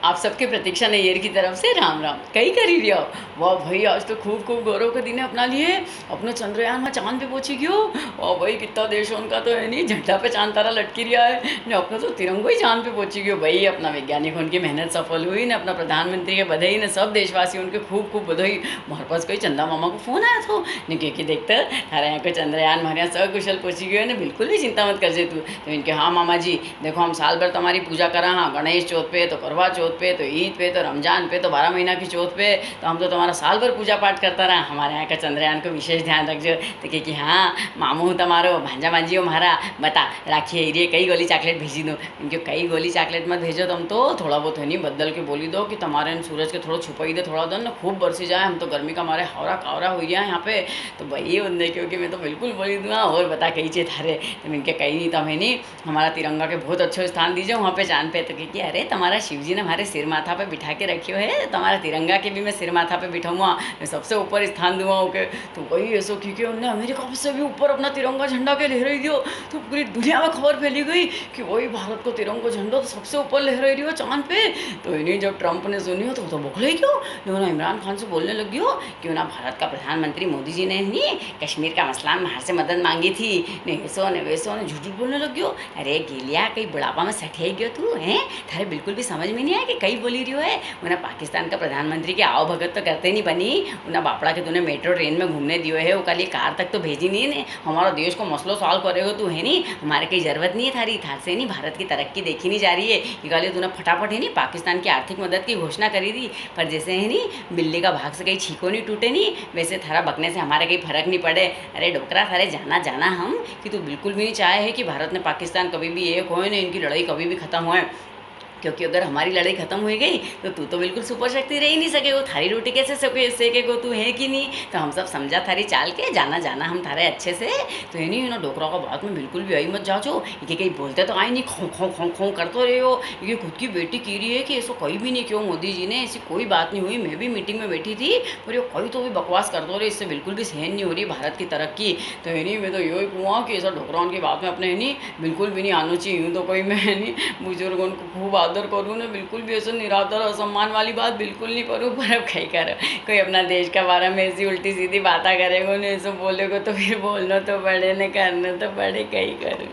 आप सबके प्रतीक्षा नैयर की तरफ से राम राम। कई करी रिया। वाह भाई, आज तो खूब खूब गौरव का दिन है अपना लिए। अपना चंद्रयान में चांद पे पहुंची गयो। वाह भाई, कितना देश उनका तो है नहीं, झंडा पे चांद तारा लटकी रिया है ने। अपना तो तिरंगो ही चांद पे पहुंची गयो भाई। अपना वैज्ञानिक उनकी मेहनत सफल हुई ने, अपना प्रधानमंत्री के बधाई ने, सब देशवासी उनके खूब खूब बधाई। हमारे पास कोई चंदा मामा को फोन आया था ने के देखते थारे यहाँ को चंद्रयान हमारे यहाँ सकुशल पहुंची गयो ने, बिल्कुल भी चिंता मत कर जे तू। तो इनके हाँ मामा जी, देखो हम साल भर तुम्हारी पूजा करा, हाँ गणेश चौथ पे तो करवा चौथ पे तो ईद पे तो रमजान पे तो 12 महीना की चौथ पे तो हम तो तुम्हारा साल भर पूजा पाठ करता रहा। हमारे यहाँ का चंद्रयान को विशेष ध्यान रखजो। तो कि हाँ मामू हूँ तुम्हारो, भांजा भांजी हो हमारा, बता राखी ये कई गोली चॉकलेट भेजी दो। इनके कई गोली चॉकलेट मत भेजो तुम तो, थोड़ा बहुत है नहीं बदल के बोली दो कि तुम्हारे सूरज के थोड़ा छुपाई दे, थोड़ा दिन खूब बरसी जाए, हम तो गर्मी का हमारे हवरा कावरा हो गया यहाँ पे। तो भाई उनने क्योंकि मैं तो बिल्कुल बोली दूँगा। और बता कही चे थारे तो इनके कहीं नहीं तमें नहीं, हमारा तिरंगा के बहुत अच्छे स्थान दीजिए वहाँ पे चांद पे। तो कि अरे तुम्हारा शिव जी ने हमारे सिर माथा पे बिठा के रखियो है, तुम्हारा तिरंगा के भी मैं सिर माथा पे बिठाऊंगा, मैं सबसे ऊपर स्थान दूंगा ओके। तो वही ऐसा क्योंकि उन्होंने अमेरिका से भी ऊपर अपना तिरंगा झंडा के लहराई दियो। तो पूरी दुनिया में खबर फैली गई कि वही भारत को तिरंगा झंडा तो सबसे ऊपर लहराई रही हो चांद पे। तो इन्हें जब ट्रंप ने सुनी हो तो बखले क्यों ना इमरान खान से बोलने लगी हो क्यों ना भारत का प्रधानमंत्री मोदी जी ने नहीं कश्मीर का मसला में बाहर से मदद मांगी थी ने, ऐसो ने वैसो ने झूठ बोलने लग गयो। अरे गिलिया कई बुढ़ापा में सठे गयो तू हैं, थारे बिल्कुल भी समझ में नहीं आया कि कई बोली रही हो है। उन्हें पाकिस्तान का प्रधानमंत्री की आओ भगत तो करते नहीं बनी, उन्हें बापड़ा के तूने मेट्रो ट्रेन में घूमने दियो है, वो कल कार तक तो भेजी नहीं ने। हमारा देश को मसलो सॉल्व करेगा तू है नहीं, हमारे कहीं जरूरत नहीं है थारी, थार से नहीं भारत की तरक्की देखी नहीं जा रही है। ये कल तूने फटाफट है नहीं पाकिस्तान की आर्थिक मदद की घोषणा करी थी, पर जैसे है नहीं बिल्ली का भाग से कहीं छीको नहीं टूटे नहीं, वैसे थारा बकने से हमारे कहीं फर्क नहीं पड़े। अरे डोकरा थारे जाना जाना हम कि तू बिल्कुल भी नहीं चाहे है कि भारत ने पाकिस्तान कभी भी एक होए ना, इनकी लड़ाई कभी भी खत्म होए। क्योंकि अगर हमारी लड़ाई खत्म हो गई तो तू तो बिल्कुल सुपर शक्ति रह ही नहीं सके, वो थारी रोटी कैसे सेकेगो तू है कि नहीं। तो हम सब समझा थारी चाल के जाना जाना हम थारे अच्छे से। तो ये नहीं ना डोकरा का बात में बिल्कुल भी आई मत जाओ कि कहीं बोलते तो आए नहीं खो खो खो खो करते रहे हो। ये खुद की बेटी की रही है कि ऐसा कोई भी नहीं क्यों मोदी जी ने, ऐसी कोई बात नहीं हुई, मैं भी मीटिंग में बैठी थी पर ये कोई तो भी बकवास कर दो रहे, इससे बिल्कुल भी सहन नहीं हो रही भारत की तरक्की। तो ये नहीं मैं तो यही कहूँगा कि ऐसा डोकरा की बात में अपने नहीं बिल्कुल भी नहीं आना चाहिए। यूँ तो कोई मैं नहीं बुजुर्गों को खूब आदर करूँ ना, बिल्कुल भी ऐसा निरादर असम्मान वाली बात बिल्कुल नहीं करूँ। पर अब कहीं करो, कोई अपना देश का बारे में ऐसी उल्टी सीधी बातें करेगा ना, ऐसा बोलेगा तो फिर बोलना तो पड़े न, करना तो पड़े, कहीं करूँ।